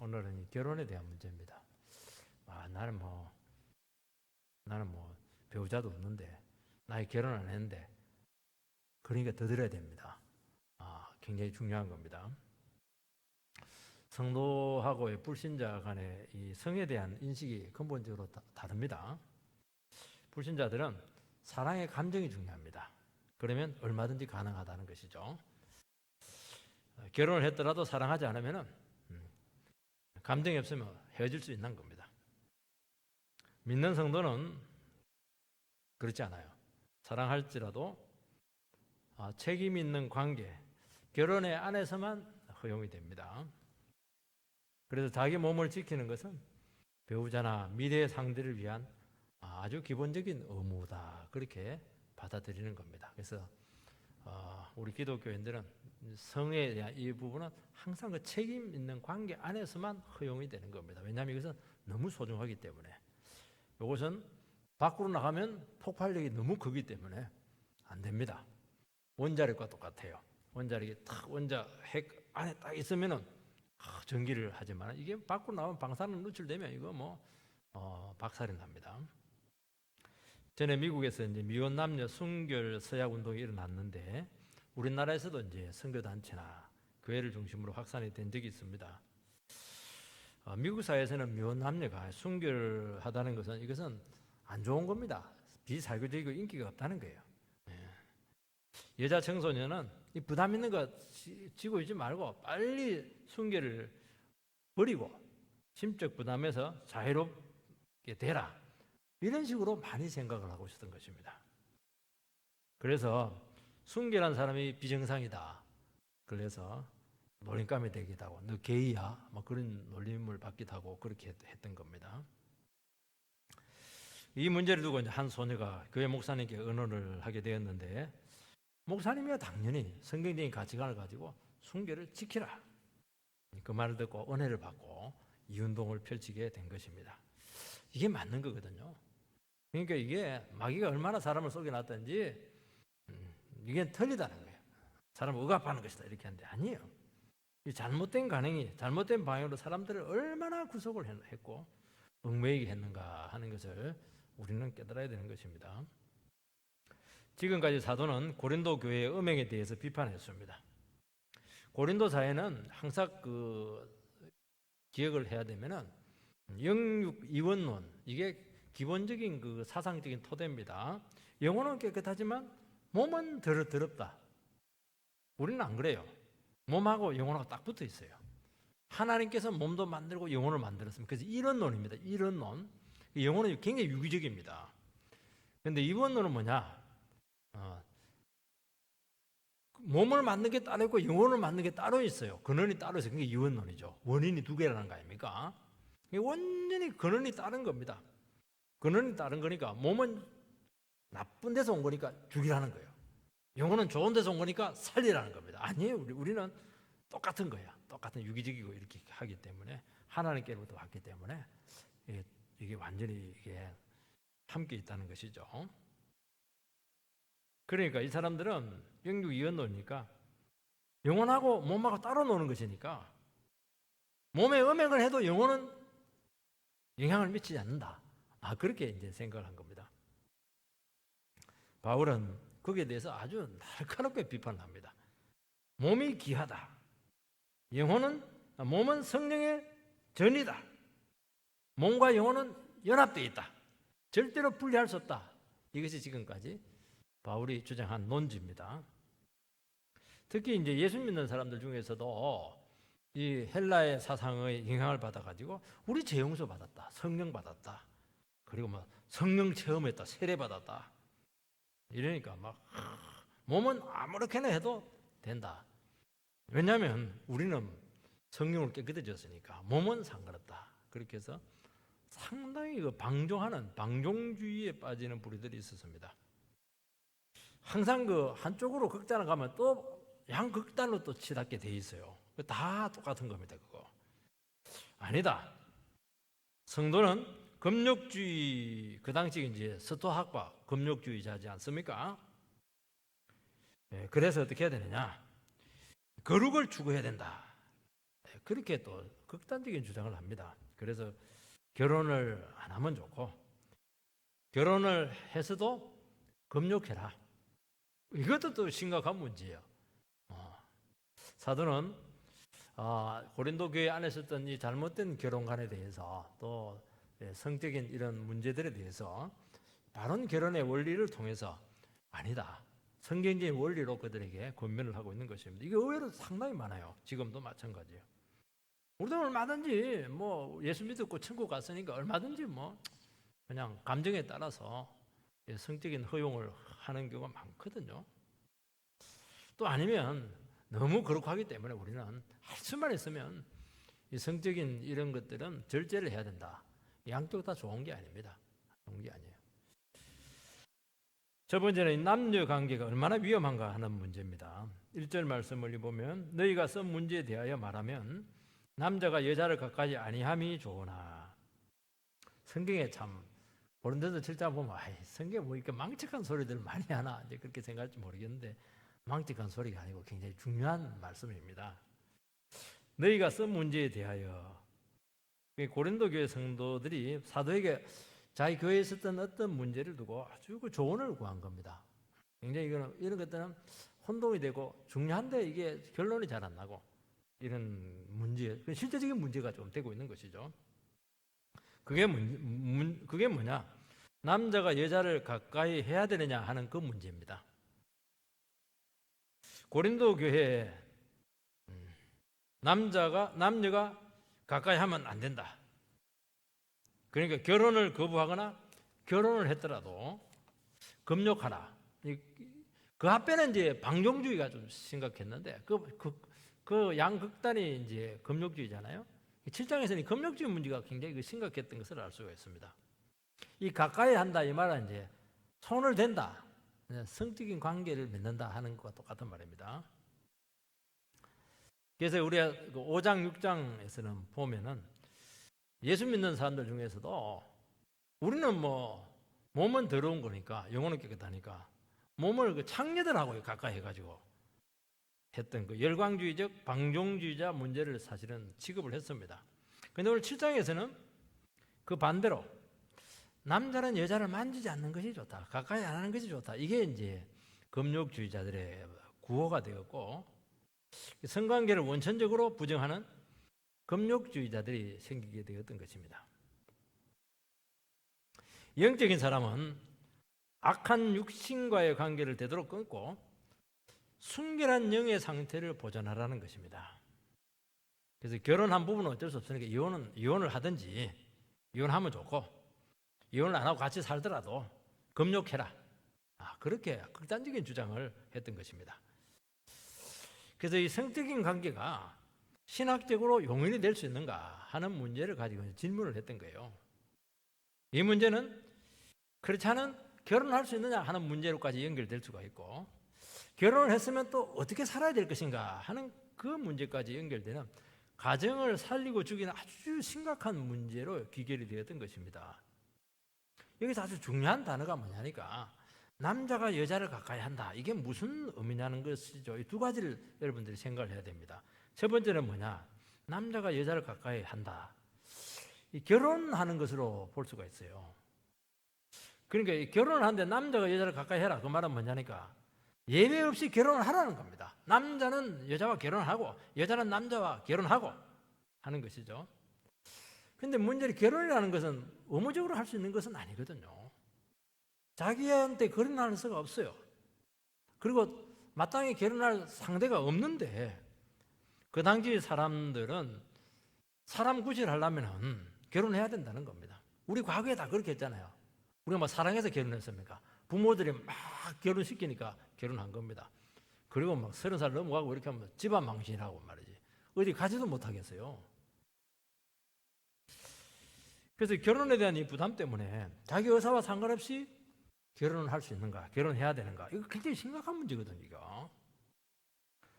오늘은 이 결혼에 대한 문제입니다. 나는 배우자도 없는데, 나이 결혼 안 했는데, 그러니까 더 들어야 됩니다. 굉장히 중요한 겁니다. 성도하고의 불신자 간의 이 성에 대한 인식이 근본적으로 다릅니다. 불신자들은 사랑의 감정이 중요합니다. 그러면 얼마든지 가능하다는 것이죠. 결혼을 했더라도 사랑하지 않으면 감정이 없으면 헤어질 수 있는 겁니다. 믿는 성도는 그렇지 않아요. 사랑할지라도 책임 있는 관계, 결혼의 안에서만 허용이 됩니다. 그래서 자기 몸을 지키는 것은 배우자나 미래의 상대를 위한 아주 기본적인 의무다, 그렇게 받아들이는 겁니다. 그래서 우리 기독교인들은 성에 대한 이 부분은 항상 그 책임 있는 관계 안에서만 허용이 되는 겁니다. 왜냐하면 이것은 너무 소중하기 때문에. 이것은 밖으로 나가면 폭발력이 너무 크기 때문에 안 됩니다. 원자력과 똑같아요. 원자력이 원자 핵 안에 딱 있으면은 전기를 하지만 이게 밖으로 나오면 방사능 노출되면 이거 박살이 납니다. 전에 미국에서 이제 미혼 남녀 순결 서약 운동이 일어났는데 우리나라에서도 이제 선교 단체나 교회를 중심으로 확산이 된 적이 있습니다. 미국 사회에서는 미혼 남녀가 순결하다는 것은 이것은 안 좋은 겁니다. 비사교적이고 인기가 없다는 거예요. 여자 청소년은 이 부담 있는 거 지고 있지 말고 빨리 순결을 버리고 심적 부담에서 자유롭게 되라, 이런 식으로 많이 생각을 하고 있었던 것입니다. 그래서 순결한 사람이 비정상이다, 그래서 놀림감이 되기도 하고 너 게이야? 그런 놀림을 받기도 하고 그렇게 했던 겁니다. 이 문제를 두고 이제 한 소녀가 교회 목사님께 의논을 하게 되었는데, 목사님이야 당연히 성경적인 가치관을 가지고 순결을 지키라, 그 말을 듣고 은혜를 받고 이 운동을 펼치게 된 것입니다. 이게 맞는 거거든요. 그러니까 이게 마귀가 얼마나 사람을 속여놨든지 이게 틀리다는 거예요. 사람을 억압하는 것이다 이렇게 하는데 아니에요. 이 잘못된 관행이 잘못된 방향으로 사람들을 얼마나 구속을 했고 얽매이게 했는가 하는 것을 우리는 깨달아야 되는 것입니다. 지금까지 사도는 고린도 교회의 음행에 대해서 비판했습니다. 고린도 사회는 항상 기억을 해야 되면은 영육 이원론, 이게 기본적인 그 사상적인 토대입니다. 영혼은 깨끗하지만 몸은 더럽다. 우리는 안 그래요. 몸하고 영혼하고 딱 붙어 있어요. 하나님께서 몸도 만들고 영혼을 만들었습니다. 그래서 이론론입니다. 이론론. 영혼은 굉장히 유기적입니다. 그런데 이원론은 뭐냐? 몸을 만든 게 따로 있고 영혼을 만든 게 따로 있어요. 근원이 따로 있어요. 그게 이원론이죠. 원인이 두 개라는 거 아닙니까? 완전히 근원이 다른 겁니다. 근원이 다른 거니까 몸은 나쁜 데서 온 거니까 죽이라는 거예요. 영혼은 좋은 데서 온 거니까 살리라는 겁니다. 아니에요. 우리는 똑같은 거야. 똑같은 유기적이고 이렇게 하기 때문에 하나님께로부터 왔기 때문에 이게 완전히 이게 함께 있다는 것이죠. 그러니까 이 사람들은 영육 이원론이니까 영혼하고 몸하고 따로 노는 것이니까 몸에 음행을 해도 영혼은 영향을 미치지 않는다. 그렇게 이제 생각을 한 겁니다. 바울은 거기에 대해서 아주 날카롭게 비판을 합니다. 몸이 귀하다. 몸은 성령의 전이다. 몸과 영혼은 연합되어 있다. 절대로 분리할 수 없다. 이것이 지금까지 바울이 주장한 논지입니다. 특히 이제 예수 믿는 사람들 중에서도 이 헬라의 사상의 영향을 받아가지고 우리 재용서 받았다, 성령 받았다, 그리고 성령 체험했다, 세례 받았다. 이러니까 몸은 아무렇게나 해도 된다. 왜냐하면 우리는 성령을 깨끗해졌으니까 몸은 상관없다. 그렇게 해서 상당히 방종하는 방종주의에 빠지는 부류들이 있었습니다. 항상 한쪽으로 극단을 가면 또 양극단으로 또 치닫게 돼 있어요. 다 똑같은 겁니다. 그거 아니다. 성도는 금욕주의, 그 당시 이제 스토학파 금욕주의자지 않습니까? 그래서 어떻게 해야 되느냐? 거룩을 추구해야 된다. 그렇게 또 극단적인 주장을 합니다. 그래서 결혼을 안 하면 좋고 결혼을 해서도 금욕해라. 이것도 또 심각한 문제예요. 사도는 고린도 교회 안에 있었던 이 잘못된 결혼관에 대해서 또 성적인 이런 문제들에 대해서 바른 결혼의 원리를 통해서 아니다. 성경적인 원리로 그들에게 권면을 하고 있는 것입니다. 이게 의외로 상당히 많아요. 지금도 마찬가지예요. 우리도 얼마든지 뭐 예수 믿고 천국 갔으니까 얼마든지 뭐 그냥 감정에 따라서 성적인 허용을 하는 경우가 많거든요. 또 아니면 너무 그렇고 하기 때문에 우리는 할 수만 있으면 이 성적인 이런 것들은 절제를 해야 된다. 양쪽 다 좋은 게 아닙니다. 좋은 게 아니에요. 첫 번째는 남녀 관계가 얼마나 위험한가 하는 문제입니다. 1절 말씀을 보면 너희가 쓴 문제에 대하여 말하면 남자가 여자를 가까이 아니함이 좋으나 성경에 참 고린도서 7장 보면 성경에 뭐 이렇게 망측한 소리들 많이 하나 이제 그렇게 생각할지 모르겠는데 망측한 소리가 아니고 굉장히 중요한 말씀입니다. 너희가 쓴 문제에 대하여 고린도 교회 성도들이 사도에게 자기 교회에 있었던 어떤 문제를 두고 아주 그 조언을 구한 겁니다. 굉장히 이런 것들은 혼동이 되고 중요한데 이게 결론이 잘 안 나고 이런 문제, 실제적인 문제가 좀 되고 있는 것이죠. 그게 뭐냐? 남자가 여자를 가까이 해야 되느냐 하는 그 문제입니다. 고린도 교회에 남녀가 가까이 하면 안 된다. 그러니까 결혼을 거부하거나 결혼을 했더라도 금욕하라. 그 앞에는 이제 방종주의가 좀 심각했는데 그 양극단이 이제 금욕주의잖아요. 7장에서는 금욕주의 문제가 굉장히 심각했던 것을 알 수가 있습니다. 이 가까이 한다 이 말은 이제 손을 댄다, 성적인 관계를 맺는다 하는 것과 똑같은 말입니다. 그래서 우리가 5장 6장에서는 보면은 예수 믿는 사람들 중에서도 우리는 뭐 몸은 더러운 거니까 영혼은 깨끗하니까 몸을 그 창녀들하고 가까이 해가지고 했던 그 열광주의적 방종주의자 문제를 사실은 취급을 했습니다. 그런데 오늘 7장에서는 그 반대로 남자는 여자를 만지지 않는 것이 좋다, 가까이 안 하는 것이 좋다. 이게 이제 금욕주의자들의 구호가 되었고 성관계를 원천적으로 부정하는 금욕주의자들이 생기게 되었던 것입니다. 영적인 사람은 악한 육신과의 관계를 되도록 끊고 순결한 영의 상태를 보존하라는 것입니다. 그래서 결혼한 부분은 어쩔 수 없으니까 이혼을 하든지 이혼하면 좋고 이혼을 안 하고 같이 살더라도 금욕해라. 그렇게 극단적인 주장을 했던 것입니다. 그래서 이 성적인 관계가 신학적으로 용인이 될 수 있는가 하는 문제를 가지고 질문을 했던 거예요. 이 문제는 그렇지 않은 결혼할 수 있느냐 하는 문제로까지 연결될 수가 있고 결혼을 했으면 또 어떻게 살아야 될 것인가 하는 그 문제까지 연결되는 가정을 살리고 죽이는 아주 심각한 문제로 귀결이 되었던 것입니다. 여기서 아주 중요한 단어가 뭐냐니까 남자가 여자를 가까이 한다. 이게 무슨 의미냐는 것이죠. 이 두 가지를 여러분들이 생각을 해야 됩니다. 첫 번째는 뭐냐? 남자가 여자를 가까이 한다. 이 결혼하는 것으로 볼 수가 있어요. 그러니까 결혼을 하는데 남자가 여자를 가까이 해라. 그 말은 뭐냐니까 예외 없이 결혼을 하라는 겁니다. 남자는 여자와 결혼하고 여자는 남자와 결혼하고 하는 것이죠. 그런데 문제는 결혼이라는 것은 의무적으로 할 수 있는 것은 아니거든요. 자기한테 결혼할 수가 없어요. 그리고 마땅히 결혼할 상대가 없는데 그 당시 사람들은 사람 구실하려면 결혼해야 된다는 겁니다. 우리 과거에 다 그렇게 했잖아요. 우리가 뭐 사랑해서 결혼했습니까? 부모들이 막 결혼시키니까 결혼한 겁니다. 그리고 막 30살 넘어가고 이렇게 하면 집안 망신이라고 말이지. 어디 가지도 못하겠어요. 그래서 결혼에 대한 이 부담 때문에 자기 의사와 상관없이 결혼을 할 수 있는가, 결혼해야 되는가, 이거 굉장히 심각한 문제거든요. 이거.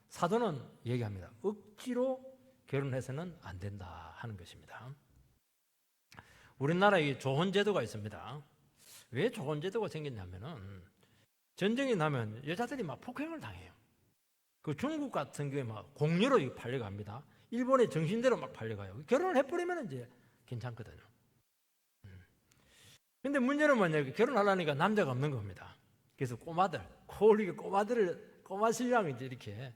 사도는 얘기합니다. 억지로 결혼해서는 안 된다 하는 것입니다. 우리나라에 좋은 제도가 있습니다. 왜 좋은 제도가 생겼냐면은 전쟁이 나면 여자들이 막 폭행을 당해요. 그 중국 같은 경우에 막 공유로 팔려갑니다. 일본의 정신대로 막 팔려가요. 결혼을 해버리면 이제 괜찮거든요. 근데 문제는 뭐냐, 결혼하려니까 남자가 없는 겁니다. 그래서 꼬마들, 코올리게 꼬마 신랑이 이제 이렇게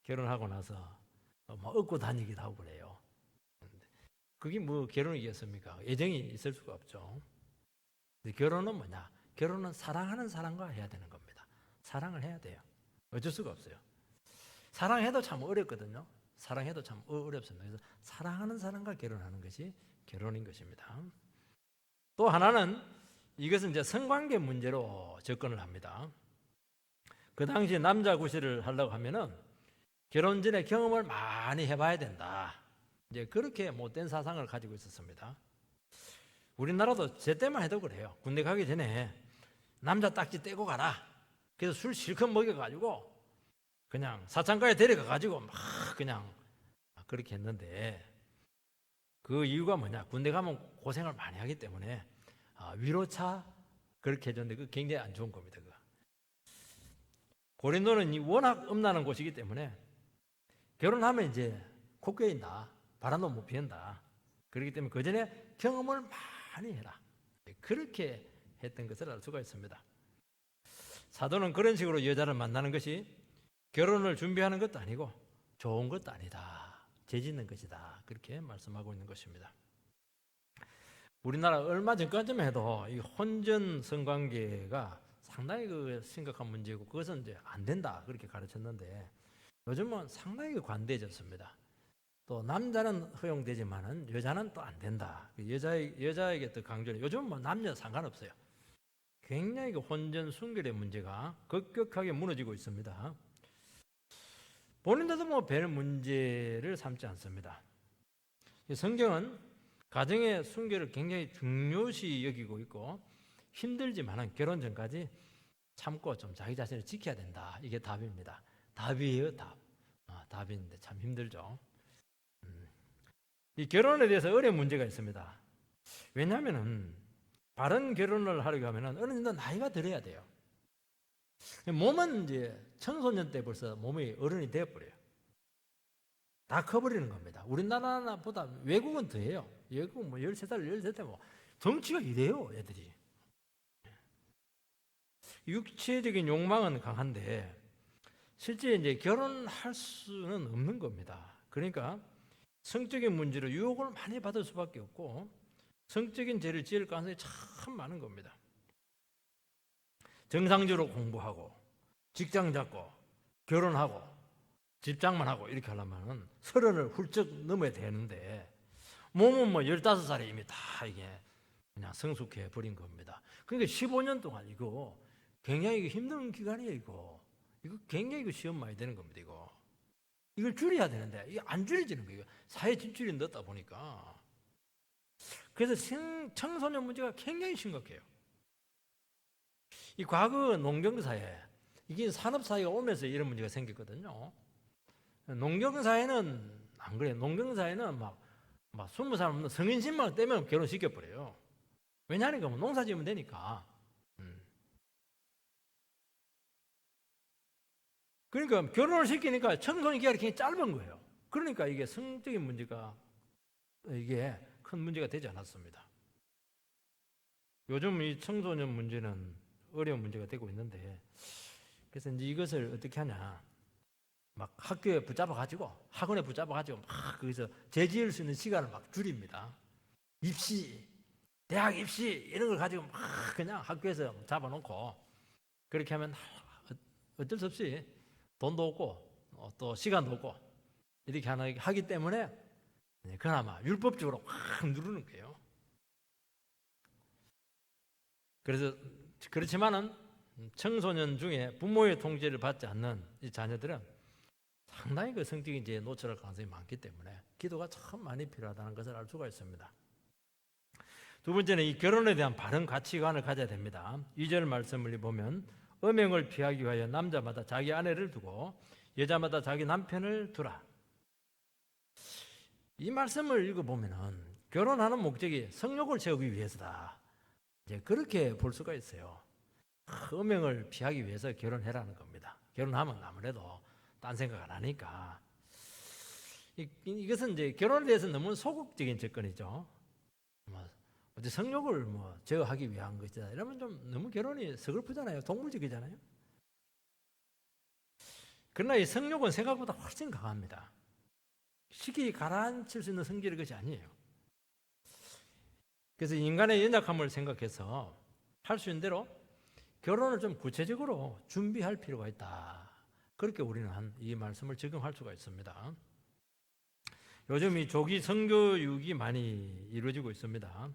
결혼하고 나서 막 업고 다니기도 하고 그래요. 그게 뭐 결혼이겠습니까? 애정이 있을 수가 없죠. 근데 결혼은 뭐냐? 결혼은 사랑하는 사람과 해야 되는 겁니다. 사랑을 해야 돼요. 어쩔 수가 없어요. 사랑해도 참 어렵거든요. 사랑해도 참 어렵습니다. 그래서 사랑하는 사람과 결혼하는 것이 결혼인 것입니다. 또 하나는 이것은 이제 성관계 문제로 접근을 합니다. 그 당시에 남자 구실을 하려고 하면은 결혼 전에 경험을 많이 해봐야 된다. 이제 그렇게 못된 사상을 가지고 있었습니다. 우리나라도 제 때만 해도 그래요. 군대 가기 전에 남자 딱지 떼고 가라. 그래서 술 실컷 먹여가지고 그냥 사창가에 데려가가지고 막 그냥 그렇게 했는데 그 이유가 뭐냐? 군대 가면 고생을 많이 하기 때문에 위로차 그렇게 해줬는데 그 굉장히 안 좋은 겁니다. 그거. 고린도는 워낙 음란한 곳이기 때문에 결혼하면 이제 코 꿰인다. 바람도 못 피운다. 그렇기 때문에 그 전에 경험을 많이 해라. 그렇게 했던 것을 알 수가 있습니다. 사도는 그런 식으로 여자를 만나는 것이 결혼을 준비하는 것도 아니고 좋은 것도 아니다. 죄 짓는 것이다. 그렇게 말씀하고 있는 것입니다. 우리나라 얼마 전까지만 해도 이 혼전 성관계가 상당히 그 심각한 문제고 그것은 이제 안 된다. 그렇게 가르쳤는데 요즘은 상당히 관대해졌습니다. 또 남자는 허용되지만은 여자는 또 안 된다. 여자에게 또 강조를. 요즘은 뭐 남녀 상관없어요. 굉장히 그 혼전 순결의 문제가 급격하게 무너지고 있습니다. 본인들도 뭐 별 문제를 삼지 않습니다. 성경은 가정의 순결을 굉장히 중요시 여기고 있고 힘들지만은 결혼 전까지 참고 좀 자기 자신을 지켜야 된다. 이게 답입니다. 답이에요, 답. 답인데 참 힘들죠. 이 결혼에 대해서 어려운 문제가 있습니다. 왜냐하면은 바른 결혼을 하려고 하면은 어느 정도 나이가 들어야 돼요. 몸은 이제 청소년 때 벌써 몸이 어른이 되어버려요. 다 커버리는 겁니다. 우리나라보다 외국은 더해요. 외국은 뭐 13살, 13살 뭐 덩치가 이래요, 애들이. 육체적인 욕망은 강한데 실제 이제 결혼할 수는 없는 겁니다. 그러니까 성적인 문제로 유혹을 많이 받을 수밖에 없고 성적인 죄를 지을 가능성이 참 많은 겁니다. 정상적으로 공부하고 직장 잡고 결혼하고 집장만 하고 이렇게 하려면 30을 훌쩍 넘어야 되는데 몸은 뭐 15살에 이미 다 이게 그냥 성숙해 버린 겁니다. 그러니까 15년 동안 이거 굉장히 힘든 기간이에요. 이거 굉장히 시험 많이 되는 겁니다. 이걸 줄여야 되는데 이게 안 줄여지는 거예요. 사회 진출이 늦다 보니까. 그래서 청소년 문제가 굉장히 심각해요. 이 과거 농경사회, 이게 산업사회가 오면서 이런 문제가 생겼거든요. 농경사회는 안 그래요. 농경사회는 막 20살 없는 성인신만 떼면 결혼시켜버려요. 왜냐하니까 농사 지으면 되니까. 그러니까 결혼을 시키니까 청소년 기간이 굉장히 짧은 거예요. 그러니까 이게 성적인 문제가 이게 큰 문제가 되지 않았습니다. 요즘 이 청소년 문제는 어려운 문제가 되고 있는데 그래서 이제 이것을 어떻게 하냐. 막 학교에 붙잡아가지고 학원에 붙잡아가지고 막 거기서 재지을 수 있는 시간을 막 줄입니다. 입시, 대학 입시 이런 걸 가지고 막 그냥 학교에서 잡아놓고 그렇게 하면 어쩔 수 없이 돈도 없고 또 시간도 없고 이렇게 하기 때문에 그나마 율법적으로 확 누르는 거예요. 그래서 그렇지만은 청소년 중에 부모의 통제를 받지 않는 이 자녀들은 상당히 그 성적인 죄에 노출할 가능성이 많기 때문에 기도가 참 많이 필요하다는 것을 알 수가 있습니다. 두 번째는 이 결혼에 대한 바른 가치관을 가져야 됩니다. 2절 말씀을 보면 음행을 피하기 위하여 남자마다 자기 아내를 두고 여자마다 자기 남편을 두라. 이 말씀을 읽어보면은 결혼하는 목적이 성욕을 채우기 위해서다. 이제 그렇게 볼 수가 있어요. 음행을 피하기 위해서 결혼해라는 겁니다. 결혼하면 아무래도 딴 생각 안 하니까. 이것은 이제 결혼에 대해서 너무 소극적인 접근이죠. 어디 성욕을 제어하기 위한 것이다. 이러면 좀 너무 결혼이 서글프잖아요. 동물적이잖아요. 그러나 이 성욕은 생각보다 훨씬 강합니다. 쉽게 가라앉힐 수 있는 성질의 것이 아니에요. 그래서 인간의 연약함을 생각해서 할 수 있는 대로 결혼을 좀 구체적으로 준비할 필요가 있다. 그렇게 우리는 이 말씀을 적용할 수가 있습니다. 요즘 이 조기 성교육이 많이 이루어지고 있습니다.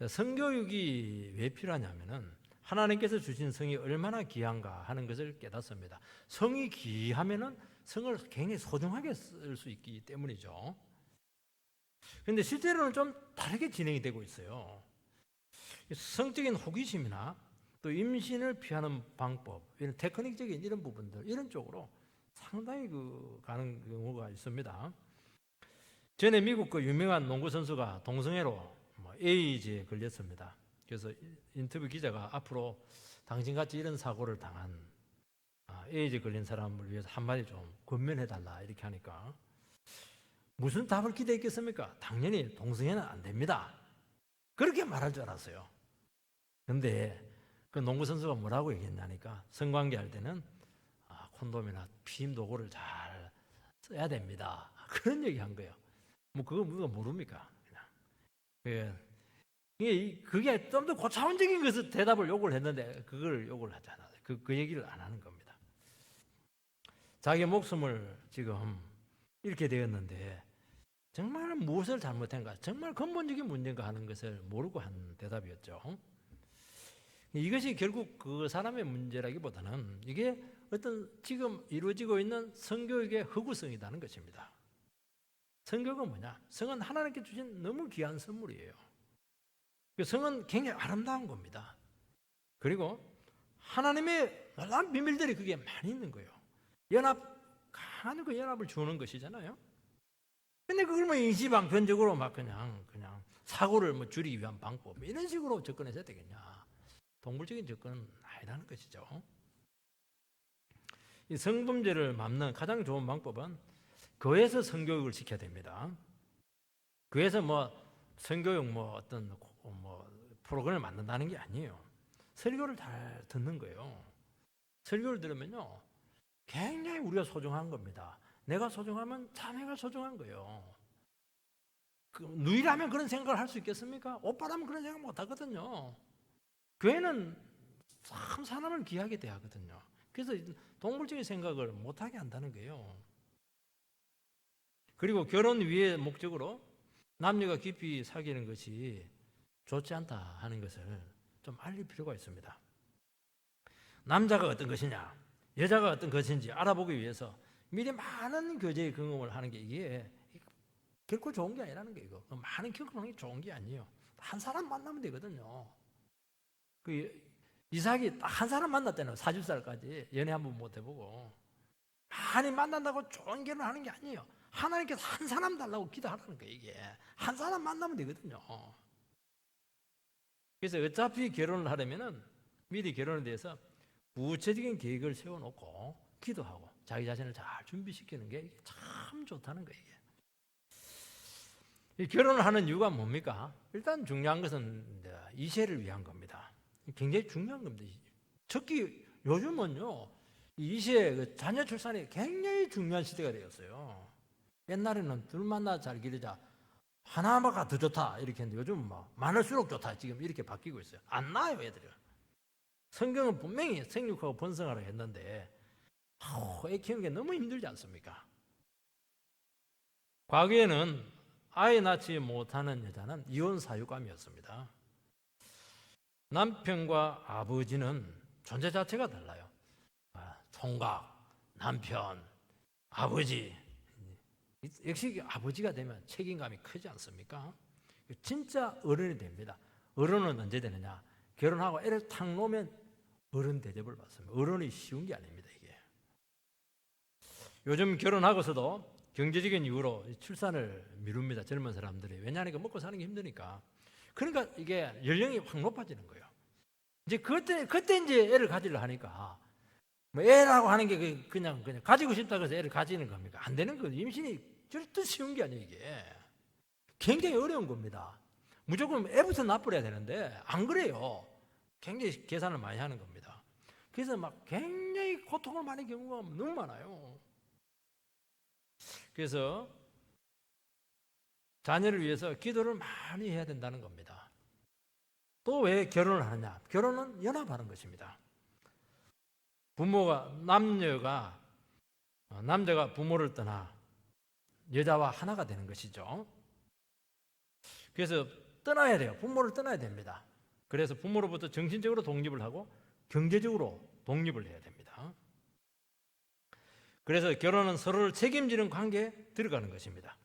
성교육이 왜 필요하냐면은 하나님께서 주신 성이 얼마나 귀한가 하는 것을 깨닫습니다. 성이 귀하면은 성을 굉장히 소중하게 쓸 수 있기 때문이죠. 그런데 실제로는 좀 다르게 진행이 되고 있어요. 성적인 호기심이나 또 임신을 피하는 방법, 이런 테크닉적인 이런 부분들, 이런 쪽으로 상당히 가는 경우가 있습니다. 전에 미국 유명한 농구 선수가 동성애로 에이즈에 걸렸습니다. 그래서 인터뷰 기자가 앞으로 당신같이 이런 사고를 당한 에이즈 걸린 사람을 위해서 한마디 좀 권면해달라 이렇게 하니까 무슨 답을 기대했겠습니까? 당연히 동성애는 안 됩니다. 그렇게 말할 줄 알았어요. 그런데 그 농구 선수가 뭐라고 얘기했냐니까 성관계 할 때는 콘돔이나 피임 도구를 잘 써야 됩니다. 그런 얘기 한 거예요. 그거 누가 모릅니까? 그게 좀 더 고차원적인 것을 대답을 요구를 했는데 그걸 요구를 하지 않아요. 그 얘기를 안 하는 겁니다. 자기 목숨을 지금 잃게 되었는데 정말 무엇을 잘못한가, 정말 근본적인 문제인가 하는 것을 모르고 한 대답이었죠. 이것이 결국 그 사람의 문제라기보다는 이게 어떤 지금 이루어지고 있는 성교육의 허구성이라는 것입니다. 성교육은 뭐냐? 성은 하나님께 주신 너무 귀한 선물이에요. 성은 굉장히 아름다운 겁니다. 그리고 하나님의 놀라운 비밀들이 그게 많이 있는 거예요. 강한 그 연합을 주는 것이잖아요. 근데 그걸 인시방편적으로 그냥 사고를 줄이기 위한 방법 이런 식으로 접근해서 되겠냐? 동물적인 접근은 아니라는 것이죠. 이 성범죄를 막는 가장 좋은 방법은 교회에서 성교육을 시켜야 됩니다. 교회에서 성교육 어떤 프로그램을 만든다는 게 아니에요. 설교를 잘 듣는 거예요. 설교를 들으면요, 굉장히 우리가 소중한 겁니다. 내가 소중하면 자매가 소중한 거예요. 누이라면 그런 생각을 할 수 있겠습니까? 오빠라면 그런 생각 못 하거든요. 교회는 참 사람을 귀하게 대하거든요. 그래서 동물적인 생각을 못하게 한다는 거예요. 그리고 결혼 위의 목적으로 남녀가 깊이 사귀는 것이 좋지 않다 하는 것을 좀 알릴 필요가 있습니다. 남자가 어떤 것이냐, 여자가 어떤 것인지 알아보기 위해서 미리 많은 교제의 경험을 하는 게 이게 결코 좋은 게 아니라는 거예요. 이거. 많은 경험하는 게 좋은 게 아니에요. 한 사람 만나면 되거든요. 이삭이 딱 한 사람 만났잖아요. 40살까지 연애 한번 못 해보고. 많이 만난다고 좋은 결혼하는 게 아니에요. 하나님께서 한 사람 달라고 기도하라는 거예요. 이게 한 사람 만나면 되거든요. 그래서 어차피 결혼을 하려면은 미리 결혼에 대해서 구체적인 계획을 세워놓고 기도하고 자기 자신을 잘 준비시키는 게 참 좋다는 거예요. 이 결혼을 하는 이유가 뭡니까? 일단 중요한 것은 이세를 위한 겁니다. 굉장히 중요한 겁니다. 특히 요즘은요, 이세 자녀 출산이 굉장히 중요한 시대가 되었어요. 옛날에는 둘 만나 잘 기르자 하나가 더 좋다 이렇게 했는데 요즘은 많을수록 좋다 지금 이렇게 바뀌고 있어요. 안 나요 애들이. 성경은 분명히 생육하고 번성하라 했는데 애 키우는 게 너무 힘들지 않습니까? 과거에는 아이 낳지 못하는 여자는 이혼 사유감이었습니다. 남편과 아버지는 존재 자체가 달라요. 총각, 남편, 아버지. 역시 아버지가 되면 책임감이 크지 않습니까? 진짜 어른이 됩니다. 어른은 언제 되느냐? 결혼하고 애를 탁 놓으면 어른 대접을 받습니다. 어른이 쉬운 게 아닙니다, 이게. 요즘 결혼하고서도 경제적인 이유로 출산을 미룹니다. 젊은 사람들이. 왜냐하니까 먹고 사는 게 힘드니까. 그러니까 이게 연령이 확 높아지는 거예요. 이제 그때 이제 애를 가지려 하니까 뭐 애라고 하는 게 그냥 가지고 싶다고 해서 애를 가지는 겁니까? 안 되는 거예요. 임신이 절대 쉬운 게 아니에요. 이게 굉장히 어려운 겁니다. 무조건 애부터 낳아야 되는데 안 그래요. 굉장히 계산을 많이 하는 겁니다. 그래서 막 굉장히 고통을 많이 경우가 너무 많아요. 그래서 자녀를 위해서 기도를 많이 해야 된다는 겁니다. 또 왜 결혼을 하느냐? 결혼은 연합하는 것입니다. 남자가 부모를 떠나 여자와 하나가 되는 것이죠. 그래서 떠나야 돼요. 부모를 떠나야 됩니다. 그래서 부모로부터 정신적으로 독립을 하고 경제적으로 독립을 해야 됩니다. 그래서 결혼은 서로를 책임지는 관계에 들어가는 것입니다.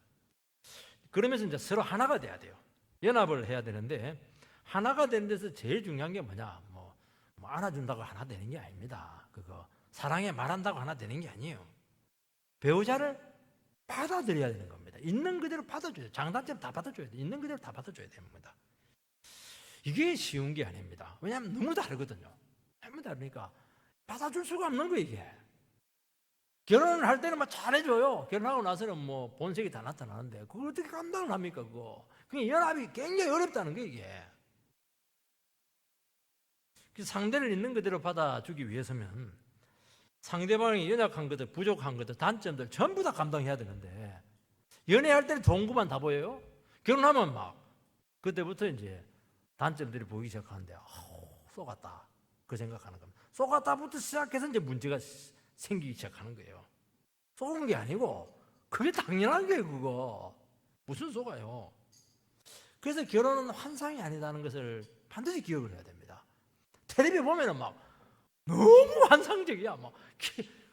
그러면서 이제 서로 하나가 돼야 돼요. 연합을 해야 되는데 하나가 되는 데서 제일 중요한 게 뭐냐? 뭐 안아준다고 하나 되는 게 아닙니다. 그거 사랑에 말한다고 하나 되는 게 아니에요. 배우자를 받아들여야 되는 겁니다. 있는 그대로 받아줘야 돼요. 장단점 다 받아줘야 돼요. 있는 그대로 다 받아줘야 됩니다. 이게 쉬운 게 아닙니다. 왜냐하면 너무 다르거든요. 너무 다르니까 받아줄 수가 없는 거예요, 이게. 결혼을 할 때는 막 잘해줘요. 결혼하고 나서는 뭐 본색이 다 나타나는데 그걸 어떻게 감당을 합니까, 그거. 그게 연합이 굉장히 어렵다는 거예요, 이게. 상대를 있는 그대로 받아주기 위해서면 상대방이 연약한 것들, 부족한 것들, 단점들 전부 다 감당해야 되는데 연애할 때는 좋은 것만 다 보여요. 결혼하면 막 그때부터 이제 단점들이 보이기 시작하는데 쏘갔다 그 생각하는 겁니다. 쏘갔다부터 시작해서 이제 문제가 생기기 시작하는 거예요. 쏘은 게 아니고 그게 당연한 거예요. 그거 무슨 쏘가요. 그래서 결혼은 환상이 아니다는 것을 반드시 기억을 해야 됩니다. 텔레비 보면은 막 너무 환상적이야. 막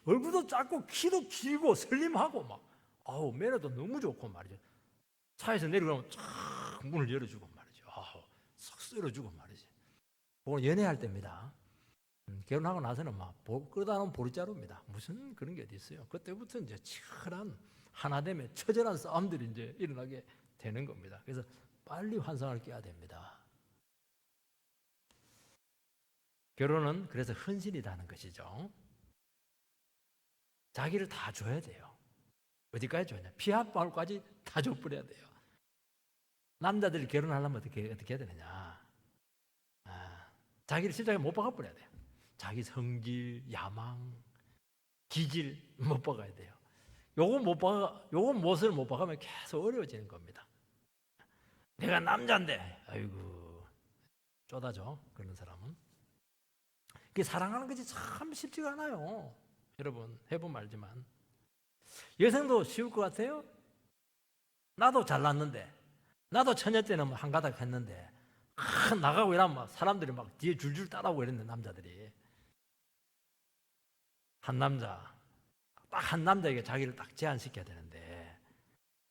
얼굴도 작고 키도 길고 슬림하고 막 매너도 너무 좋고 말이죠. 차에서 내려가면 쫙 문을 열어주고 말이죠. 싹 쓸어주고 말이지. 그건 연애할 때입니다. 결혼하고 나서는 막 그러다 놓으면 보리자루입니다. 무슨 그런 게 어디 있어요. 그때부터 이제 치열한 하나됨의 처절한 싸움들이 이제 일어나게 되는 겁니다. 그래서 빨리 환상을 깨야 됩니다. 결혼은 그래서 헌신이라는 것이죠. 자기를 다 줘야 돼요. 어디까지 줘야 피 한 방울까지 다 줘버려야 돼요. 남자들이 결혼하려면 어떻게 해야 되느냐? 자기를 실제로 못 박아버려야 돼요. 자기 성질, 야망, 기질 못 박아야 돼요. 요거 못을 못 박으면 계속 어려워지는 겁니다. 내가 남자인데, 아이고, 쪼다죠. 그런 사람은. 사랑하는 것이 참 쉽지가 않아요. 여러분, 해보면 알지만. 여성도 쉬울 것 같아요? 나도 잘났는데, 나도 처녀 때는 한 가닥 했는데, 나가고 이러면 막 사람들이 막 뒤에 줄줄 따라오고 이랬는데, 남자들이. 한 남자에게 자기를 딱 제한시켜야 되는데,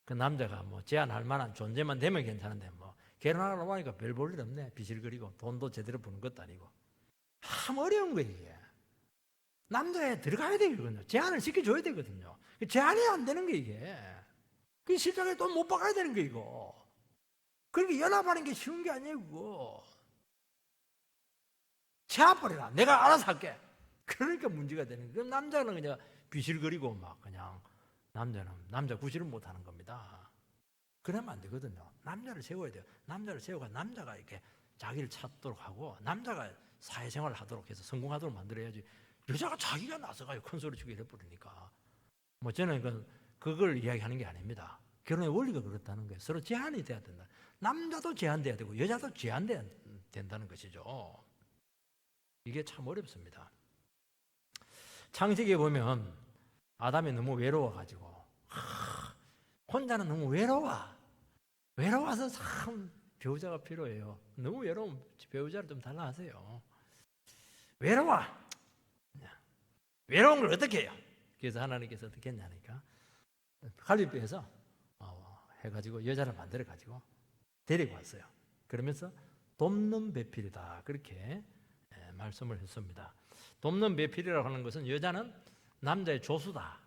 그 남자가 뭐 제한할 만한 존재만 되면 괜찮은데, 뭐, 결혼하려고 하니까 별 볼 일 없네. 비실거리고, 돈도 제대로 버는 것도 아니고. 참 어려운 거예요, 이게. 남자에 들어가야 되거든요. 제한을 시켜줘야 되거든요. 제한이 안 되는 게 이게. 그 실장에 돈 못 박아야 되는 게 이거. 그러니까 연합하는 게 쉬운 게 아니에요, 그거. 제압버리라. 내가 알아서 할게. 그러니까 문제가 되는 거예요. 그럼 남자는 그냥 비실거리고 막 그냥 남자 구실을 못 하는 겁니다. 그러면 안 되거든요. 남자를 세워야 돼요. 남자를 세워가 남자가 이렇게 자기를 찾도록 하고 남자가 사회생활을 하도록 해서 성공하도록 만들어야지. 여자가 자기가 나서가지고 큰 소리 치고 이래버리니까. 뭐 저는 그걸 이야기하는 게 아닙니다. 결혼의 원리가 그렇다는 거예요. 서로 제한이 돼야 된다. 남자도 제한돼야 되고 여자도 제한돼야 된다는 것이죠. 이게 참 어렵습니다. 창세기에 보면 아담이 너무 외로워가지고 혼자는 너무 외로워서 참 배우자가 필요해요. 너무 외로우면 배우자를 좀 달라하세요. 외로운 걸 어떻게 해요? 그래서 하나님께서 어떻게 했냐니까 갈비뼈에서 해가지고 여자를 만들어가지고 데리고 왔어요. 그러면서 돕는 배필이다 그렇게 말씀을 했습니다. 돕는 배필이라고 하는 것은 여자는 남자의 조수다,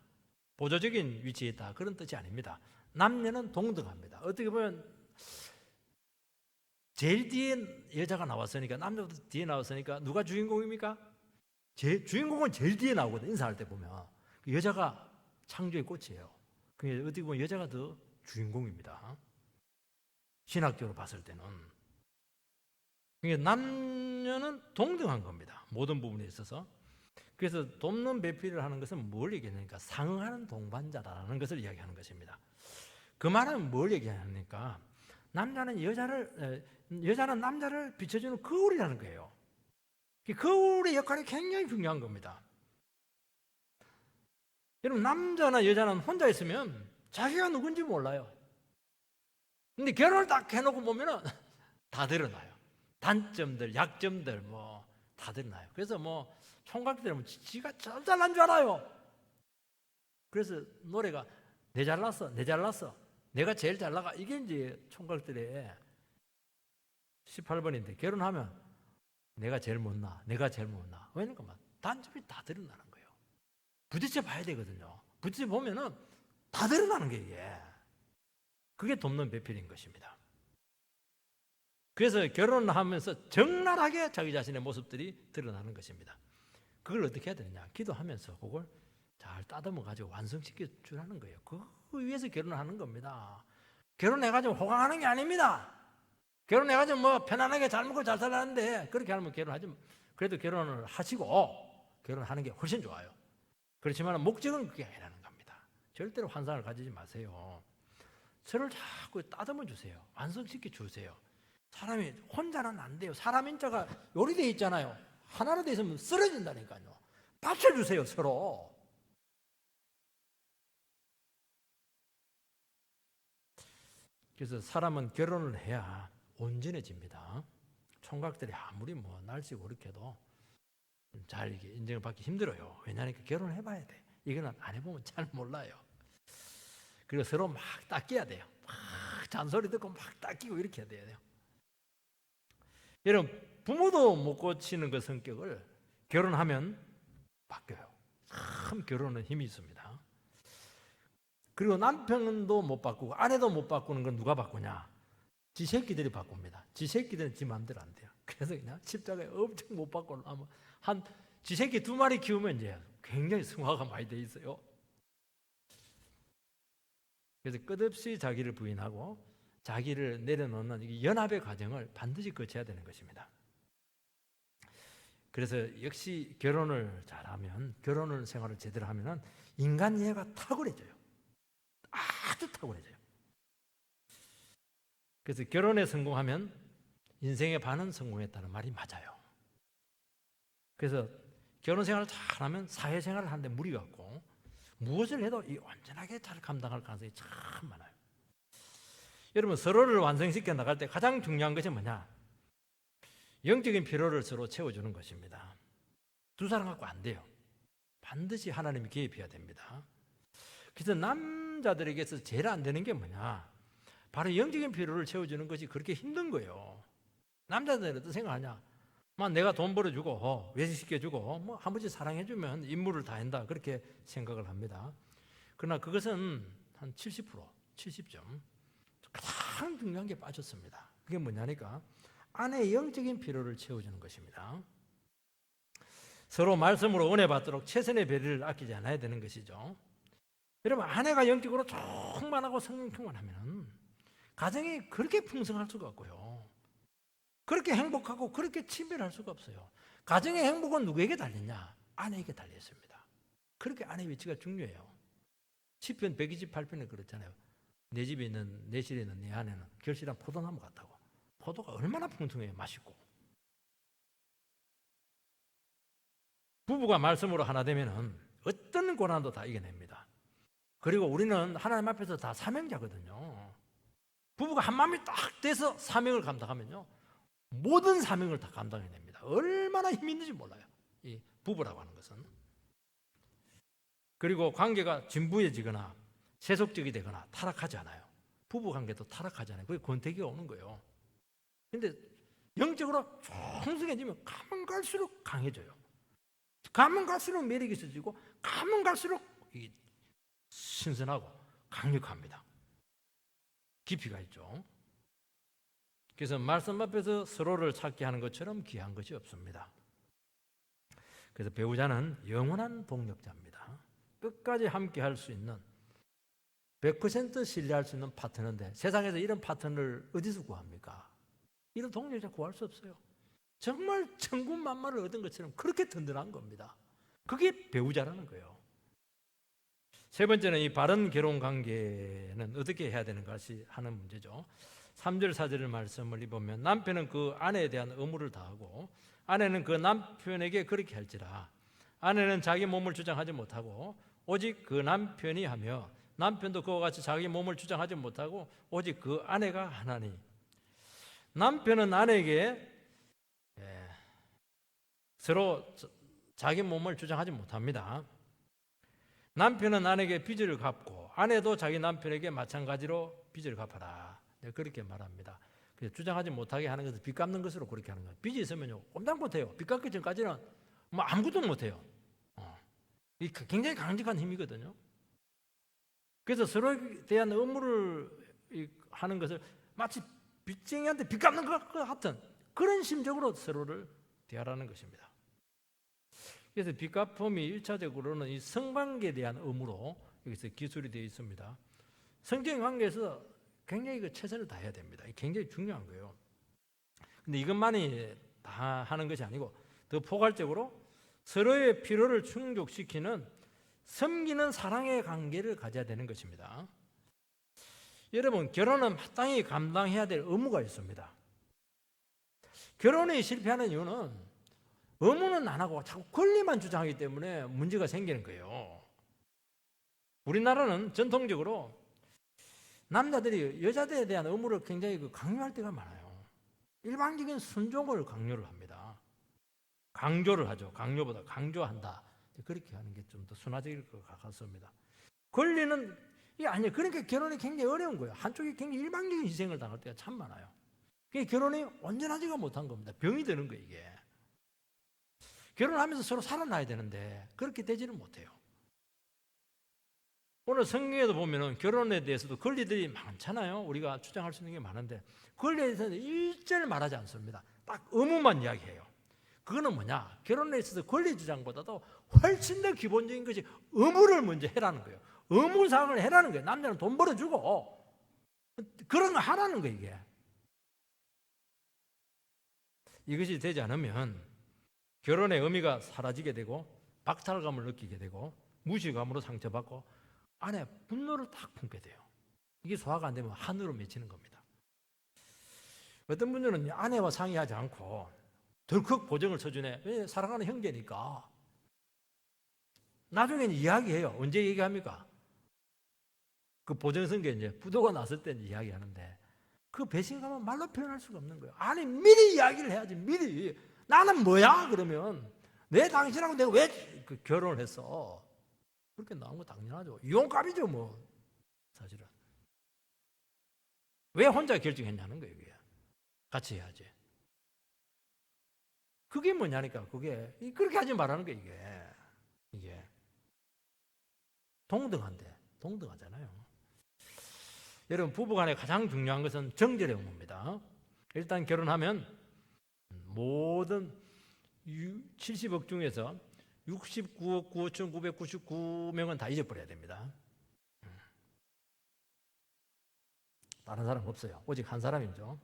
보조적인 위치에 있다 그런 뜻이 아닙니다. 남녀는 동등합니다. 어떻게 보면 제일 뒤에 여자가 나왔으니까 남자도 뒤에 나왔으니까 누가 주인공입니까? 주인공은 제일 뒤에 나오거든. 인사할 때 보면 그 여자가 창조의 꽃이에요. 그게 어떻게 보면 여자가 더 주인공입니다. 신학적으로 봤을 때는. 그러니까 남녀는 동등한 겁니다. 모든 부분에 있어서. 그래서 돕는 배필을 하는 것은 뭘 얘기하냐니까 상응하는 동반자라는 것을 이야기하는 것입니다. 그 말은 뭘 얘기하냐니까 여자는 남자를 비춰주는 거울이라는 거예요. 거울의 역할이 굉장히 중요한 겁니다. 여러분, 남자나 여자는 혼자 있으면 자기가 누군지 몰라요. 근데 결혼을 딱 해놓고 보면은 다 드러나요. 단점들, 약점들 다 드러나요. 그래서 총각들은 지가 제일 잘난 줄 알아요. 그래서 노래가 내 잘났어, 내 잘났어, 내가 제일 잘 나가, 이게 이제 총각들의 18번인데 결혼하면 내가 제일 못나, 내가 제일 못나. 왜냐면 단점이 다 드러나는 거예요. 부딪혀 봐야 되거든요. 부딪혀 보면은 다 드러나는 게 이게. 그게 돕는 배필인 것입니다. 그래서 결혼을 하면서 적나라하게 자기 자신의 모습들이 드러나는 것입니다. 그걸 어떻게 해야 되느냐? 기도하면서 그걸 잘 따듬어 가지고 완성시켜 주라는 거예요. 그 위해서 결혼을 하는 겁니다. 결혼해가지고 호강하는 게 아닙니다. 결혼해가지고 편안하게 잘 먹고 잘 살았는데 그렇게 하면 결혼하지. 그래도 결혼을 하시고 결혼하는 게 훨씬 좋아요. 그렇지만 목적은 그게 아니라는 겁니다. 절대로 환상을 가지지 마세요. 서로를 자꾸 따듬어 주세요. 완성시켜 주세요. 사람이 혼자는 안 돼요. 사람 인자가 요리되어 있잖아요. 하나로 되어 있으면 쓰러진다니까요. 받쳐주세요, 서로. 그래서 사람은 결혼을 해야 온전해집니다. 총각들이 아무리 날씨고 그렇게 해도 잘 이게 인정을 받기 힘들어요. 왜냐하면 결혼을 해봐야 돼. 이거는 안 해보면 잘 몰라요. 그리고 서로 막 닦여야 돼요. 막 잔소리 듣고 막 닦이고 이렇게 해야 돼요. 여러분, 부모도 못 고치는 그 성격을 결혼하면 바뀌어요. 참 결혼은 힘이 있습니다. 그리고 남편도 못 바꾸고 아내도 못 바꾸는 건 누가 바꾸냐? 지 새끼들이 바꿉니다. 지 새끼들은 지 마음대로 안 돼요. 그래서 그냥 십자가에 엄청 못 바꾸는 지 새끼 2마리 키우면 이제 굉장히 성화가 많이 돼 있어요. 그래서 끝없이 자기를 부인하고 자기를 내려놓는 이 연합의 과정을 반드시 거쳐야 되는 것입니다. 그래서 역시 결혼을 잘하면, 결혼을 생활을 제대로 하면은 인간 이해가 탁월해져요. 아주 탁월해져요. 그래서 결혼에 성공하면 인생의 반은 성공했다는 말이 맞아요. 그래서 결혼 생활을 잘하면 사회생활을 하는데 무리가 없고 무엇을 해도 온전하게 잘 감당할 가능성이 참 많아요. 여러분, 서로를 완성시켜 나갈 때 가장 중요한 것이 뭐냐? 영적인 필요를 서로 채워주는 것입니다. 두 사람 갖고 안 돼요. 반드시 하나님이 개입해야 됩니다. 그래서 남자들에게서 제일 안 되는 게 뭐냐? 바로 영적인 필요를 채워주는 것이 그렇게 힘든 거예요. 남자들은 어떤 생각하냐? 내가 돈 벌어주고 외식시켜주고 한 번씩 사랑해주면 임무를 다 한다, 그렇게 생각을 합니다. 그러나 그것은 한 70%, 70점 가장 중요한 게 빠졌습니다. 그게 뭐냐니까 아내의 영적인 필요를 채워주는 것입니다. 서로 말씀으로 은혜 받도록 최선의 배려를 아끼지 않아야 되는 것이죠. 여러분, 아내가 영적으로 충만하고 성령 충만하면 가정이 그렇게 풍성할 수가 없고요, 그렇게 행복하고 그렇게 친밀할 수가 없어요. 가정의 행복은 누구에게 달렸냐? 아내에게 달려 있습니다. 그렇게 아내의 위치가 중요해요. 시편 128편에 그렇잖아요. 내 집에 있는, 내 실에 있는 내 아내는 결실한 포도나무 같다고. 포도가 얼마나 풍성해요, 맛있고. 부부가 말씀으로 하나 되면은 어떤 고난도 다 이겨냅니다. 그리고 우리는 하나님 앞에서 다 사명자거든요. 부부가 한 마음이 딱 돼서 사명을 감당하면요, 모든 사명을 다 감당해냅니다. 얼마나 힘이 있는지 몰라요, 이 부부라고 하는 것은. 그리고 관계가 진부해지거나 세속적이 되거나 타락하지 않아요. 부부 관계도 타락하지 않아요. 그게 권태기가 오는 거예요. 근데 영적으로 풍성해지면 가면 갈수록 강해져요. 가면 갈수록 매력이 있어지고 가면 갈수록 신선하고 강력합니다. 깊이가 있죠. 그래서 말씀 앞에서 서로를 찾게 하는 것처럼 귀한 것이 없습니다. 그래서 배우자는 영원한 동력자입니다. 끝까지 함께 할 수 있는 100% 신뢰할 수 있는 파트너인데 세상에서 이런 파트너를 어디서 구합니까? 이런 동력자 구할 수 없어요. 정말 천군만마를 얻은 것처럼 그렇게 든든한 겁니다. 그게 배우자라는 거예요. 세 번째는 이 바른 결혼 관계는 어떻게 해야 되는가 하는 문제죠. 3절 4절의 말씀을 보면 남편은 그 아내에 대한 의무를 다하고 아내는 그 남편에게 그렇게 할지라. 아내는 자기 몸을 주장하지 못하고 오직 그 남편이 하며 남편도 그와 같이 자기 몸을 주장하지 못하고 오직 그 아내가 하나니. 남편은 아내에게 서로 자기 몸을 주장하지 못합니다. 남편은 아내에게 빚을 갚고 아내도 자기 남편에게 마찬가지로 빚을 갚아라. 그렇게 말합니다. 주장하지 못하게 하는 것은 빚 갚는 것으로 그렇게 하는 거예요. 빚이 있으면요 꼼짝 못해요. 빚 갚기 전까지는 뭐 아무것도 못해요. 이 굉장히 강력한 힘이거든요. 그래서 서로에 대한 의무를 하는 것을 마치 빚쟁이한테 빚 갚는 것 같은 그런 심정으로 서로를 대하라는 것입니다. 그래서 빚 갚음이 1차적으로는 이 성관계에 대한 의무로 여기서 기술이 되어 있습니다. 성적인 관계에서 굉장히 최선을 다해야 됩니다. 굉장히 중요한 거예요. 근데 이것만이 다 하는 것이 아니고 더 포괄적으로 서로의 필요를 충족시키는 섬기는 사랑의 관계를 가져야 되는 것입니다. 여러분, 결혼은 마땅히 감당해야 될 의무가 있습니다. 결혼이 실패하는 이유는 의무는 안 하고 자꾸 권리만 주장하기 때문에 문제가 생기는 거예요. 우리나라는 전통적으로 남자들이 여자들에 대한 의무를 굉장히 강요할 때가 많아요. 일반적인 순종을 강요를 합니다. 강조를 하죠. 강요보다 강조한다. 그렇게 하는 게 좀 더 순화적일 것 같습니다. 권리는 아니에요. 그러니까 결혼이 굉장히 어려운 거예요. 한쪽이 굉장히 일방적인 희생을 당할 때가 참 많아요. 그게 결혼이 온전하지가 못한 겁니다. 병이 드는 거예요, 이게. 결혼하면서 서로 살아나야 되는데 그렇게 되지는 못해요. 오늘 성경에도 보면은 결혼에 대해서도 권리들이 많잖아요. 우리가 주장할 수 있는 게 많은데 권리에 대해서는 일절 말하지 않습니다. 딱 의무만 이야기해요. 그거는 뭐냐? 결혼에 있어서 권리 주장보다도 훨씬 더 기본적인 것이 의무를 먼저 해라는 거예요. 의무사항을 해라는 거예요. 남자는 돈 벌어주고 그런 거 하라는 거예요, 이게. 이것이 되지 않으면 결혼의 의미가 사라지게 되고 박탈감을 느끼게 되고 무시감으로 상처받고 안에 분노를 딱 품게 돼요. 이게 소화가 안 되면 하늘로 맺히는 겁니다. 어떤 분들은 아내와 상의하지 않고 덜컥 보증을 서주네. 왜? 사랑하는 형제니까. 나중에는 이야기해요. 언제 얘기합니까? 그 보증선거 이제 부도가 났을 때 이야기하는데 그 배신감은 말로 표현할 수가 없는 거예요. 아니 미리 이야기를 해야지. 미리 나는 뭐야? 그러면 내 당신하고 내가 왜 그 결혼을 했어? 그렇게 나온 거 당연하죠. 이혼감이죠 뭐 사실은. 왜 혼자 결정했냐는 거예요. 이게. 같이 해야지. 그게 뭐냐니까. 그게 그렇게 하지 말라는 거예요. 이게 동등하잖아요. 여러분, 부부간에 가장 중요한 것은 정절의 의무입니다. 일단 결혼하면 모든 70억 중에서 69억 9,999명은 다 잊어버려야 됩니다. 다른 사람 없어요. 오직 한 사람이죠.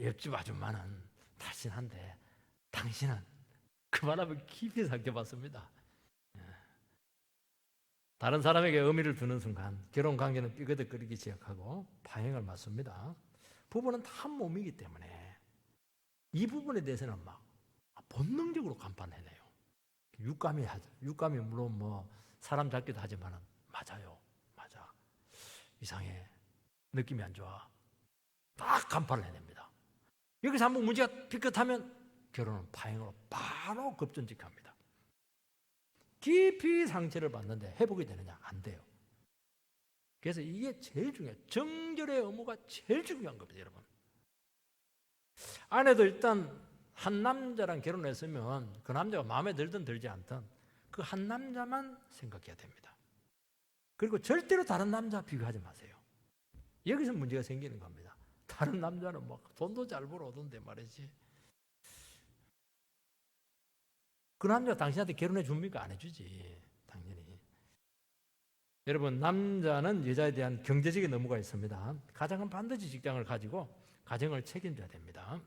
옆집 아줌마는 탈신한데 당신은 그만하면 깊이 상처받습니다. 다른 사람에게 의미를 두는 순간 결혼관계는 삐그덕거리기 시작하고 파행을 맞습니다. 부부는 다 한 몸이기 때문에 이 부분에 대해서는 막 본능적으로 간판해내요. 육감이 물론 뭐 사람 잡기도 하지만 맞아요. 맞아. 이상해. 느낌이 안 좋아. 딱 간판을 해냅니다. 여기서 한번 문제가 삐끗하면 결혼은 파행으로 바로 급전직합니다. 깊이 상처를 받는데 회복이 되느냐? 안 돼요. 그래서 이게 제일 중요해요. 정절의 의무가 제일 중요한 겁니다, 여러분. 아내도 일단 한 남자랑 결혼했으면 그 남자가 마음에 들든 들지 않든 그 한 남자만 생각해야 됩니다. 그리고 절대로 다른 남자 비교하지 마세요. 여기서 문제가 생기는 겁니다. 다른 남자는 막 돈도 잘 벌어오던데 말이지. 그 남자가 당신한테 결혼해 줍니까? 안 해주지, 당연히. 여러분, 남자는 여자에 대한 경제적인 의무가 있습니다. 가장은 반드시 직장을 가지고 가정을 책임져야 됩니다.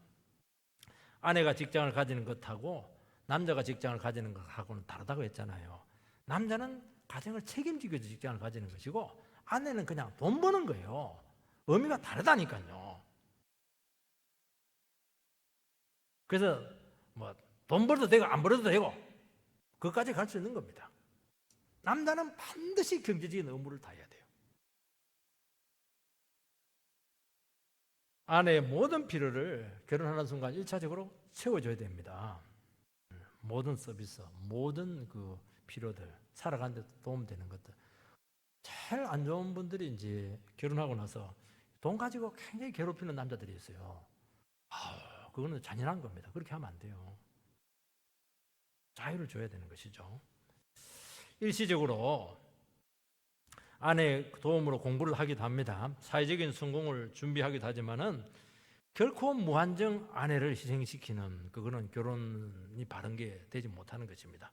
아내가 직장을 가지는 것하고 남자가 직장을 가지는 것하고는 다르다고 했잖아요. 남자는 가정을 책임지기 위해서 직장을 가지는 것이고 아내는 그냥 돈 버는 거예요. 의미가 다르다니까요. 그래서 뭐 돈 벌어도 되고 안 벌어도 되고 그것까지 갈 수 있는 겁니다. 남자는 반드시 경제적인 의무를 다해야 돼요. 아내의 모든 필요를 결혼하는 순간 1차적으로 채워줘야 됩니다. 모든 서비스, 모든 그 필요들, 살아가는 데 도움되는 것들. 제일 안 좋은 분들이 이제 결혼하고 나서 돈 가지고 굉장히 괴롭히는 남자들이 있어요. 그거는 잔인한 겁니다. 그렇게 하면 안 돼요. 자유를 줘야 되는 것이죠. 일시적으로 아내의 도움으로 공부를 하기도 합니다. 사회적인 성공을 준비하기도 하지만은 결코 무한정 아내를 희생시키는 그거는 결혼이 바른 게 되지 못하는 것입니다.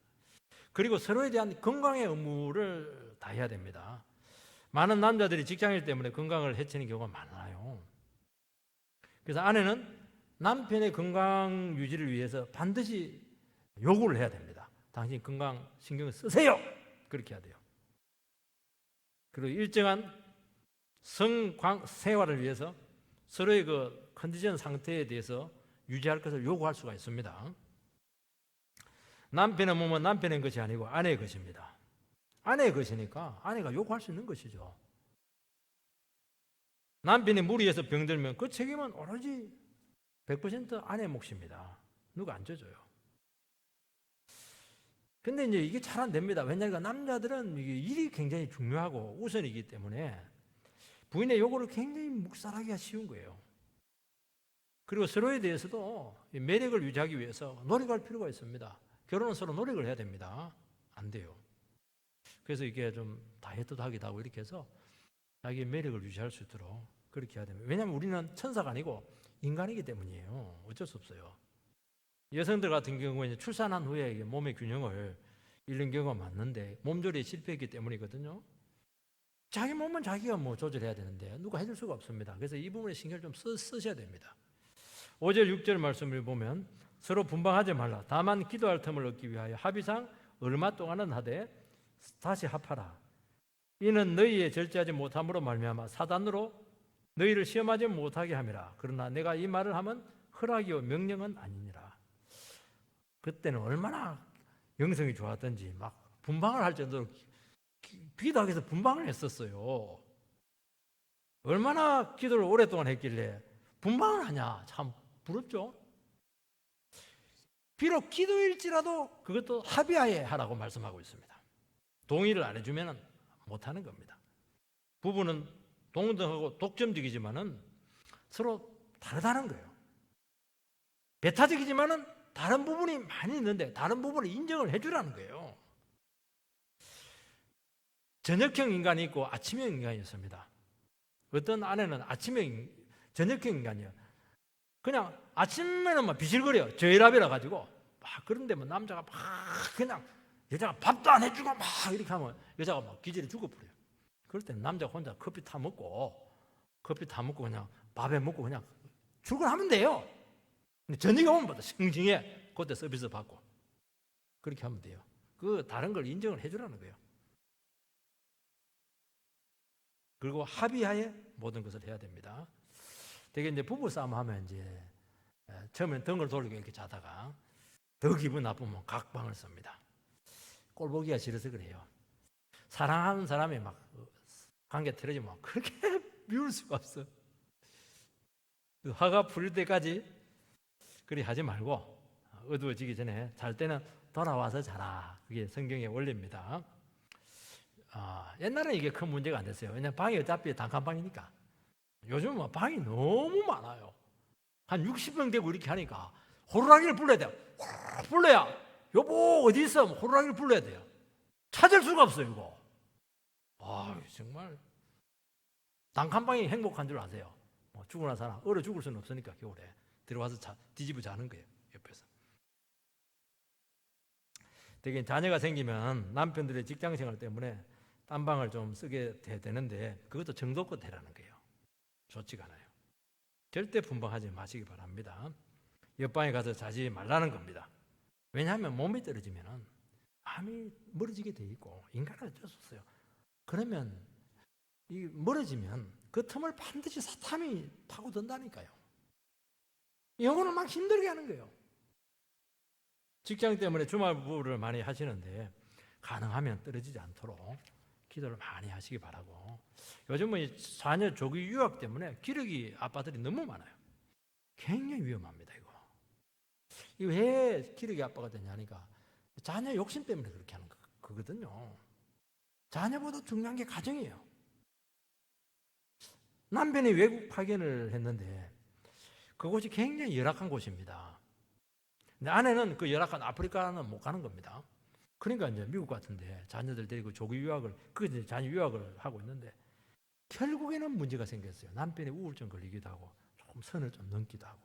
그리고 서로에 대한 건강의 의무를 다해야 됩니다. 많은 남자들이 직장일 때문에 건강을 해치는 경우가 많아요. 그래서 아내는 남편의 건강 유지를 위해서 반드시 요구를 해야 됩니다. 당신 건강 신경을 쓰세요. 그렇게 해야 돼요. 그리고 일정한 생활을 위해서 서로의 그 컨디션 상태에 대해서 유지할 것을 요구할 수가 있습니다. 남편의 몸은 남편의 것이 아니고 아내의 것입니다. 아내의 것이니까 아내가 요구할 수 있는 것이죠. 남편이 무리해서 병들면 그 책임은 오로지 100% 아내의 몫입니다. 누가 안 져줘요. 근데 이제 이게 잘 안 됩니다. 왜냐하면 남자들은 이게 일이 굉장히 중요하고 우선이기 때문에 부인의 요구를 굉장히 묵살하기가 쉬운 거예요. 그리고 서로에 대해서도 매력을 유지하기 위해서 노력할 필요가 있습니다. 결혼은 서로 노력을 해야 됩니다. 안 돼요. 그래서 이게 좀 다이어트도 하기도 하고 이렇게 해서 자기의 매력을 유지할 수 있도록 그렇게 해야 됩니다. 왜냐하면 우리는 천사가 아니고 인간이기 때문이에요. 어쩔 수 없어요. 여성들 같은 경우에 출산한 후에 몸의 균형을 잃는 경우가 많은데 몸조리에 실패했기 때문이거든요. 자기 몸은 자기가 뭐 조절해야 되는데 누가 해줄 수가 없습니다. 그래서 이 부분에 신경을 좀 쓰셔야 됩니다. 5절 6절 말씀을 보면 서로 분방하지 말라. 다만 기도할 틈을 얻기 위하여 합의상 얼마 동안은 하되 다시 합하라. 이는 너희의 절제하지 못함으로 말미암아 사단으로 너희를 시험하지 못하게 함이라. 그러나 내가 이 말을 하면 허락이요 명령은 아니니라. 그때는 얼마나 영성이 좋았던지 막 분방을 할 정도로 기도하기 위해서 분방을 했었어요. 얼마나 기도를 오랫동안 했길래 분방을 하냐. 참 부럽죠. 비록 기도일지라도 그것도 합의하에 하라고 말씀하고 있습니다. 동의를 안 해주면 못하는 겁니다. 부부는 동등하고 독점적이지만은 서로 다르다는 거예요. 배타적이지만은 다른 부분이 많이 있는데 다른 부분을 인정을 해주라는 거예요. 저녁형 인간이 있고 아침형 인간이 있습니다. 어떤 아내는 저녁형 인간이에요. 그냥 아침에는 막 비실거려. 저혈압이라 가지고 막 그런데 뭐 남자가 막 그냥 여자가 밥도 안 해주고 막 이렇게 하면 여자가 막 기절해 죽어버려요. 그럴 때는 남자가 혼자 커피 타 먹고 그냥 밥에 먹고 그냥 출근하면 돼요. 근데 저녁에 오면 보다 싱싱해. 그때 서비스 받고 그렇게 하면 돼요. 그 다른 걸 인정을 해주라는 거예요. 그리고 합의하에 모든 것을 해야 됩니다. 되게 이제 부부싸움 하면 이제 처음엔 등을 돌리고 이렇게 자다가 더 기분 나쁘면 각방을 씁니다. 꼴 보기가 싫어서 그래요. 사랑하는 사람이 막 관계 틀어지면 그렇게 미울 수가 없어. 화가 풀릴 때까지 그리 하지 말고 어두워지기 전에 잘 때는 돌아와서 자라. 그게 성경의 원리입니다. 옛날에는 이게 큰 문제가 안 됐어요. 왜냐하면 방이 어차피 단칸방이니까. 요즘은 뭐 방이 너무 많아요. 한 60명 되고 이렇게 하니까 호루라기를 불러야 돼요. 불러야 여보 어디 있어? 호루라기를 불러야 돼요. 찾을 수가 없어요 이거. 정말 단칸방이 행복한 줄 아세요? 뭐 죽으나 사나 얼어 죽을 수는 없으니까 겨울에 들어와서 뒤집어 자는 거예요 옆에서. 되게 자녀가 생기면 남편들의 직장 생활 때문에 딴방을 좀 쓰게 되는데 그것도 정도껏 되라는 거예요. 좋지가 않아요. 절대 분방하지 마시기 바랍니다. 옆방에 가서 자지 말라는 겁니다. 왜냐하면 몸이 떨어지면 마음이 멀어지게 돼 있고 인간은 어쩔 수 없어요. 그러면 이 멀어지면 그 틈을 반드시 사탄이 파고든다니까요. 영혼을 막 힘들게 하는 거예요. 직장 때문에 주말부를 많이 하시는데 가능하면 떨어지지 않도록 기도를 많이 하시기 바라고. 요즘은 자녀 조기 유학 때문에 기러기 아빠들이 너무 많아요. 굉장히 위험합니다, 이거. 이 왜 기러기 아빠가 되냐니까 자녀 욕심 때문에 그렇게 하는 거거든요. 자녀보다 중요한 게 가정이에요. 남편이 외국 파견을 했는데 그곳이 굉장히 열악한 곳입니다. 근데 아내는 그 열악한 아프리카는 못 가는 겁니다. 그러니까 이제 미국 같은데 자녀들 데리고 조기 유학을, 그 자녀 유학을 하고 있는데 결국에는 문제가 생겼어요. 남편이 우울증 걸리기도 하고 조금 선을 좀 넘기도 하고.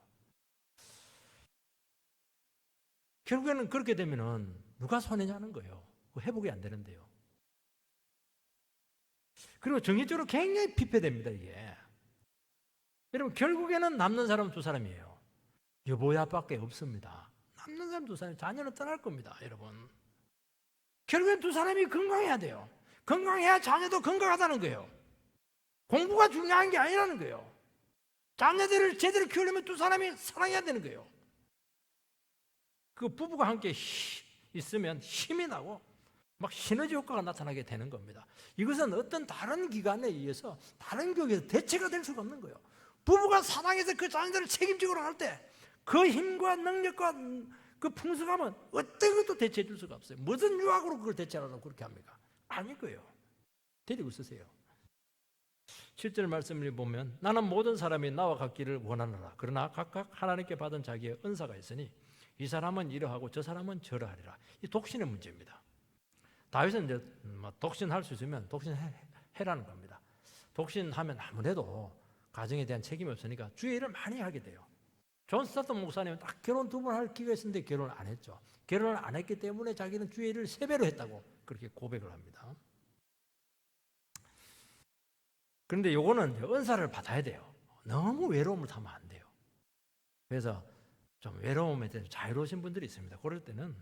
결국에는 그렇게 되면은 누가 손해냐는 거예요. 회복이 안 되는데요. 그리고 정신적으로 굉장히 피폐됩니다, 이게. 여러분, 결국에는 남는 사람은 두 사람이에요. 여보야밖에 없습니다. 남는 사람 두 사람이 자녀는 떠날 겁니다, 여러분. 결국엔 두 사람이 건강해야 돼요. 건강해야 자녀도 건강하다는 거예요. 공부가 중요한 게 아니라는 거예요. 자녀들을 제대로 키우려면 두 사람이 사랑해야 되는 거예요. 그 부부가 함께 있으면 힘이 나고 막 시너지 효과가 나타나게 되는 겁니다. 이것은 어떤 다른 기관에 의해서 다른 교육에서 대체가 될 수가 없는 거예요. 부부가 사랑해서 그 자녀들을 책임지고 할 때 그 힘과 능력과 그 풍성함은 어떤 것도 대체해 줄 수가 없어요. 무슨 유학으로 그걸 대체하라고 그렇게 합니까? 아닐 거예요. 데리고 있으세요. 7절 말씀을 보면 나는 모든 사람이 나와 같기를 원하노라. 그러나 각각 하나님께 받은 자기의 은사가 있으니 이 사람은 이러하고 저 사람은 저러하리라. 이 독신의 문제입니다. 다윗은 이제 독신할 수 있으면 독신해라는 겁니다. 독신하면 아무래도 가정에 대한 책임이 없으니까 주의 일을 많이 하게 돼요. 존 스타트 목사님은 딱 결혼 2번 할 기회가 있었는데 결혼을 안 했죠. 결혼을 안 했기 때문에 자기는 주의 일을 3배로 했다고 그렇게 고백을 합니다. 그런데 요거는 은사를 받아야 돼요. 너무 외로움을 타면 안 돼요. 그래서 좀 외로움에 대해서 자유로우신 분들이 있습니다. 그럴 때는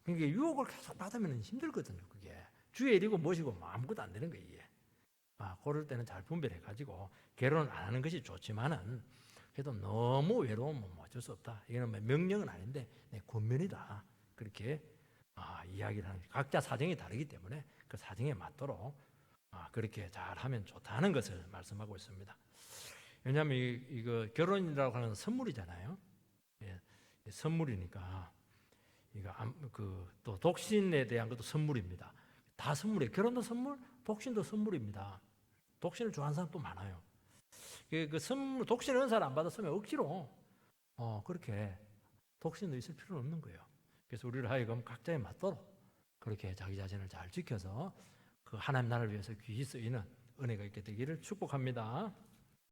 그러니까 유혹을 계속 받으면 힘들거든요. 그게 주의 일이고 뭐시고 아무것도 안 되는 거예요. 이게. 그럴 때는 잘 분별해가지고 결혼을 안 하는 것이 좋지만은 그래도 너무 외로우면 어쩔 수 없다. 이거는 명령은 아닌데 권면이다. 그렇게 이야기를 하는 각자 사정이 다르기 때문에 그 사정에 맞도록 그렇게 잘하면 좋다는 것을 말씀하고 있습니다. 왜냐하면 이거 결혼이라고 하는 선물이잖아요. 예, 선물이니까 이거 또 독신에 대한 것도 선물입니다. 다 선물이에요. 결혼도 선물, 독신도 선물입니다. 독신을 좋아하는 사람 또 많아요. 그 선물, 독신의 은사를 안 받았으면 억지로 그렇게 독신도 있을 필요는 없는 거예요. 그래서 우리를 하여금 각자에 맞도록 그렇게 자기 자신을 잘 지켜서 그 하나님 나라를 위해서 귀히 쓰이는 은혜가 있게 되기를 축복합니다.